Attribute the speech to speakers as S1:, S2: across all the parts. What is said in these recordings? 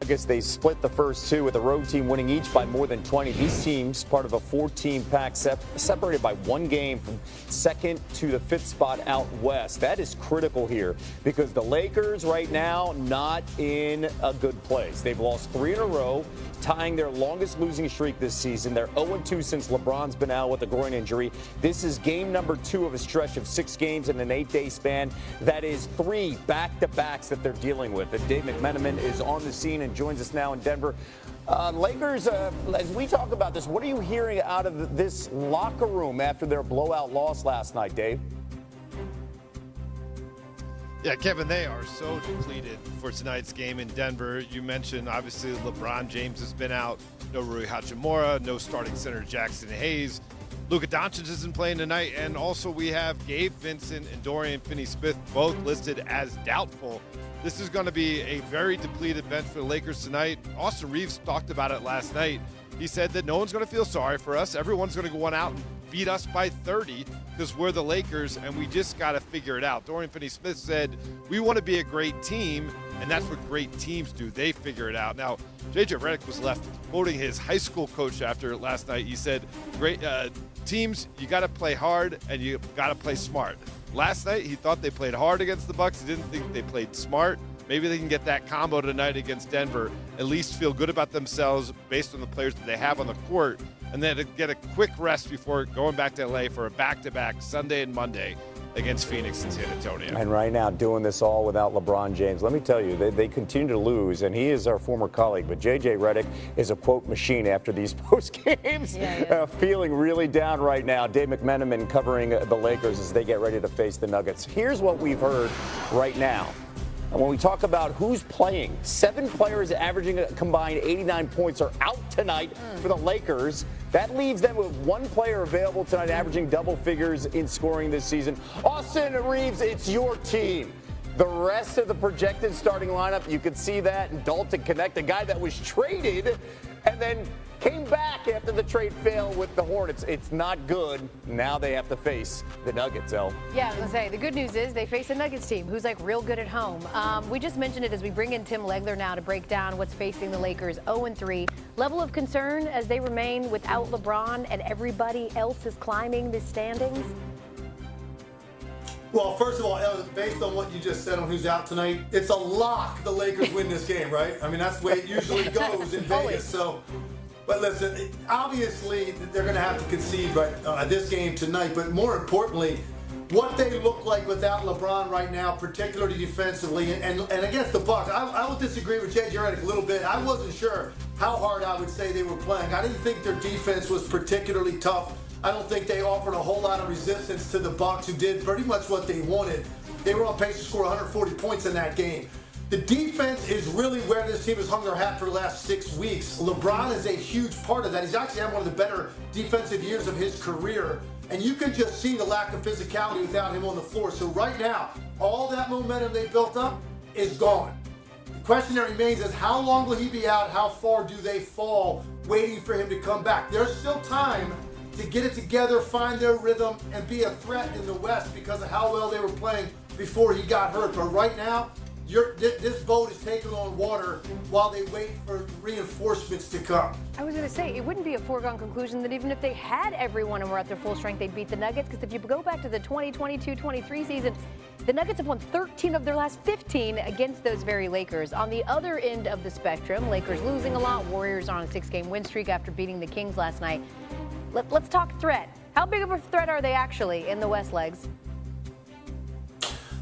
S1: Nuggets, they split the first two with the road team winning each by more than 20. These teams, part of a 4-team pack, separated by one game from second to the fifth spot out west. That is critical here because the Lakers right now not in a good place. They've lost 3 in a row, tying their longest losing streak this season. They're 0-2 since LeBron's been out with a groin injury. This is game number 2 of a stretch of 6 games in an 8-day span. That is 3 back-to-backs that they're dealing with. And Dave McMenamin is on the scene and joins us now in Denver. Lakers, as we talk about this, what are you hearing out of this locker room after their blowout loss last night, Dave?
S2: Yeah, Kevin, they are so depleted for tonight's game in Denver. You mentioned, obviously, LeBron James has been out. No Rui Hachimura, no starting center Jackson Hayes. Luka Doncic isn't playing tonight. And also we have Gabe Vincent and Dorian Finney-Smith both listed as doubtful. This is going to be a very depleted bench for the Lakers tonight. Austin Reeves talked about it last night. He said that no one's going to feel sorry for us. Everyone's going to go on out and beat us by 30 because we're the Lakers and we just got to figure it out. Dorian Finney-Smith said, we want to be a great team, and that's what great teams do. They figure it out. Now, J.J. Redick was left quoting his high school coach after last night. He said, great teams, you got to play hard and you got to play smart. Last night, he thought they played hard against the Bucks. He didn't think they played smart. Maybe they can get that combo tonight against Denver, at least feel good about themselves based on the players that they have on the court, and then to get a quick rest before going back to L.A. for a back-to-back Sunday and Monday against Phoenix and San Antonio. And
S1: right now, doing this all without LeBron James. Let me tell you, they continue to lose, and he is our former colleague, but J.J. Redick is a quote machine after these post games. Feeling really down right now. Dave McMenamin covering the Lakers as they get ready to face the Nuggets. Here's what we've heard right now. When we talk about who's playing, 7 players averaging a combined 89 points are out tonight for the Lakers. That leaves them with 1 player available tonight averaging double figures in scoring this season. Austin Reeves, it's your team. The rest of the projected starting lineup, you can see that. And Dalton Connect, a guy that was traded and then came back after the trade failed with the Hornets. It's not good. Now they have to face the Nuggets, El.
S3: Yeah, I was going to say, the good news is they face a Nuggets team who's like real good at home. We just mentioned it as we bring in Tim Legler now to break down what's facing the Lakers 0-3. Level of concern as they remain without LeBron and everybody else is climbing the standings?
S4: Well, first of all, based on what you just said on who's out tonight, it's a lock the Lakers win this game, right? I mean, that's the way it usually goes in Vegas. So, but listen, obviously they're going to have to concede this game tonight. But more importantly, what they look like without LeBron right now, particularly defensively, and against the Bucks, I will disagree with J.J. Redick a little bit. I wasn't sure how hard I would say they were playing. I didn't think their defense was particularly tough. I don't think they offered a whole lot of resistance to the Bucks, who did pretty much what they wanted. They were on pace to score 140 points in that game. The defense is really where this team has hung their hat for the last 6 weeks. LeBron is a huge part of that. He's actually had one of the better defensive years of his career. And you can just see the lack of physicality without him on the floor. So right now, all that momentum they built up is gone. The question that remains is how long will he be out? How far do they fall waiting for him to come back? There's still time to get it together, find their rhythm, and be a threat in the West because of how well they were playing before he got hurt. But right now, this boat is taking on water while they wait for reinforcements to come.
S3: I was going to say, it wouldn't be a foregone conclusion that even if they had everyone and were at their full strength, they'd beat the Nuggets. Because if you go back to the 2022-23 season, the Nuggets have won 13 of their last 15 against those very Lakers. On the other end of the spectrum, Lakers losing a lot. Warriors on a 6-game win streak after beating the Kings last night. Let's talk threat. How big of a threat are they actually in the West, Legs?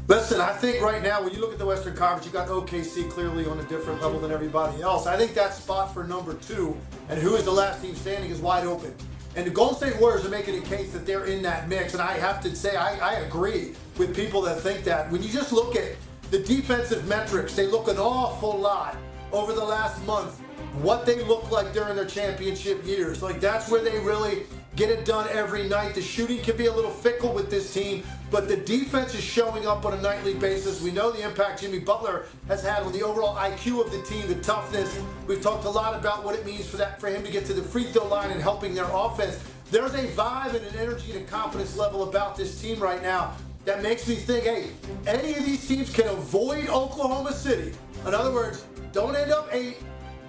S4: Listen, I think right now when you look at the Western Conference, you got OKC clearly on a different level than everybody else. I think that spot for number 2 and who is the last team standing is wide open. And the Golden State Warriors are making a case that they're in that mix. And I have to say, I agree with people that think that. When you just look at the defensive metrics, they look an awful lot over the last month what they look like during their championship years. Like, that's where they really get it done every night. The shooting can be a little fickle with this team, but the defense is showing up on a nightly basis. We know the impact Jimmy Butler has had on the overall IQ of the team, the toughness. We've talked a lot about what it means for him to get to the free throw line and helping their offense. There's a vibe and an energy and a confidence level about this team right now that makes me think, hey, any of these teams can avoid Oklahoma City In other words, don't end up 8,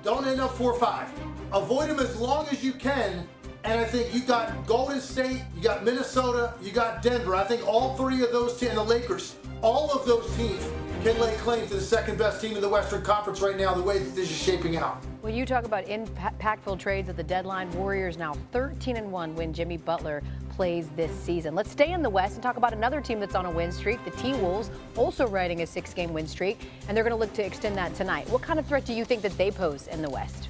S4: don't end up 4 or 5. Avoid them as long as you can. And I think you got Golden State, you got Minnesota, you got Denver. I think all three of those teams, and the Lakers, all of those teams can lay claim to the second best team in the Western Conference right now, the way that this is shaping out.
S3: Well, you talk about impactful trades at the deadline. Warriors now 13-1 when Jimmy Butler plays this season. Let's stay in the West and talk about another team that's on a win streak, the T-Wolves, also riding a 6-game win streak, and they're going to look to extend that tonight. What kind of threat do you think that they pose in the West?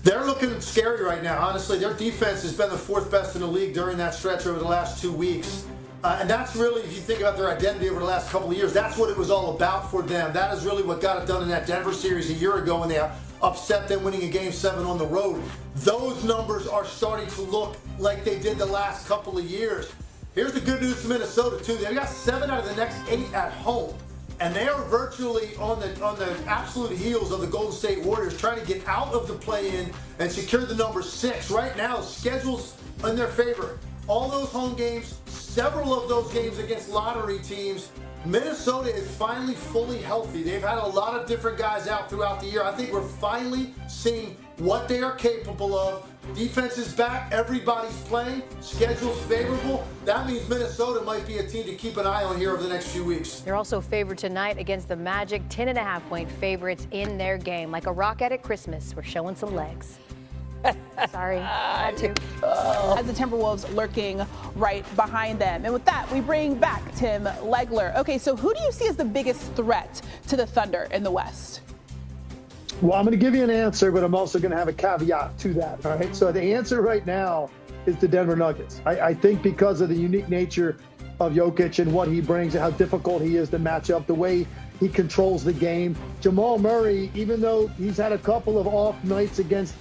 S4: They're looking scary right now. Honestly, their defense has been the 4th best in the league during that stretch over the last 2 weeks. And that's really, if you think about their identity over the last couple of years, that's what it was all about for them. That is really what got it done in that Denver series a year ago when they upset them, winning a Game 7 on the road. Those numbers are starting to look like they did the last couple of years. Here's the good news for Minnesota, too. They've got 7 out of the next 8 at home. And they are virtually on the absolute heels of the Golden State Warriors, trying to get out of the play-in and secure the number 6. Right now, schedule's in their favor. All those home games, several of those games against lottery teams. Minnesota is finally fully healthy. They've had a lot of different guys out throughout the year. I think we're finally seeing what they are capable of. Defense is back. Everybody's playing. Schedule's favorable. That means Minnesota might be a team to keep an eye on here over the next few weeks.
S3: They're also favored tonight against the Magic, 10.5-point favorites in their game. Like a rocket at Christmas, we're showing some legs. Sorry, I had to.
S5: As the Timberwolves lurking right behind them. And with that, we bring back Tim Legler. Okay, so who do you see as the biggest threat to the Thunder in the West?
S6: Well, I'm going to give you an answer, but I'm also going to have a caveat to that. All right. So the answer right now is the Denver Nuggets. I think because of the unique nature of Jokic and what he brings and how difficult he is to match up, the way he controls the game. Jamal Murray, even though he's had a couple of off nights against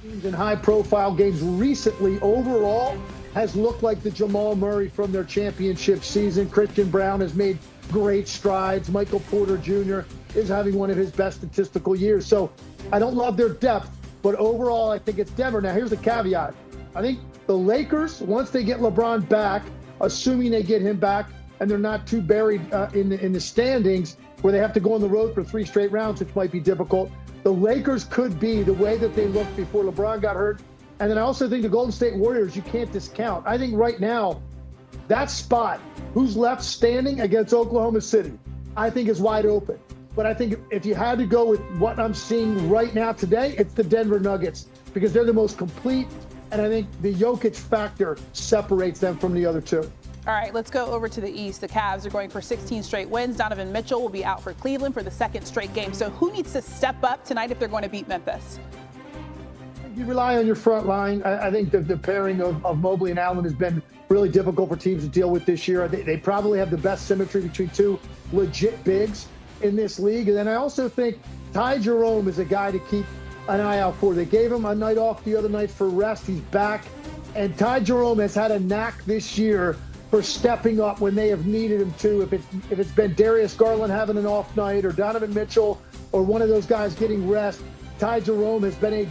S6: teams in high-profile games recently, overall has looked like the Jamal Murray from their championship season. Christian Brown has made great strides. Michael Porter Jr. is having one of his best statistical years. So I don't love their depth, but overall I think it's Denver. Now here's the caveat. I think the Lakers, once they get LeBron back, assuming they get him back and they're not too buried in the standings where they have to go on the road for 3 straight rounds, which might be difficult, the Lakers could be the way that they looked before LeBron got hurt. And then I also think the Golden State Warriors, you can't discount. I think right now, that spot, who's left standing against Oklahoma City, I think is wide open. But I think if you had to go with what I'm seeing right now today, it's the Denver Nuggets because they're the most complete. And I think the Jokic factor separates them from the other two.
S5: All right, let's go over to the East. The Cavs are going for 16 straight wins. Donovan Mitchell will be out for Cleveland for the 2nd straight game. So who needs to step up tonight if they're going to beat Memphis?
S6: You rely on your front line. I think the pairing of Mobley and Allen has been really difficult for teams to deal with this year. They probably have the best symmetry between 2 legit bigs in this league. And then I also think Ty Jerome is a guy to keep an eye out for. They gave him a night off the other night for rest. He's back. And Ty Jerome has had a knack this year for stepping up when they have needed him to. If it's been Darius Garland having an off night or Donovan Mitchell or one of those guys getting rest, Ty Jerome has been a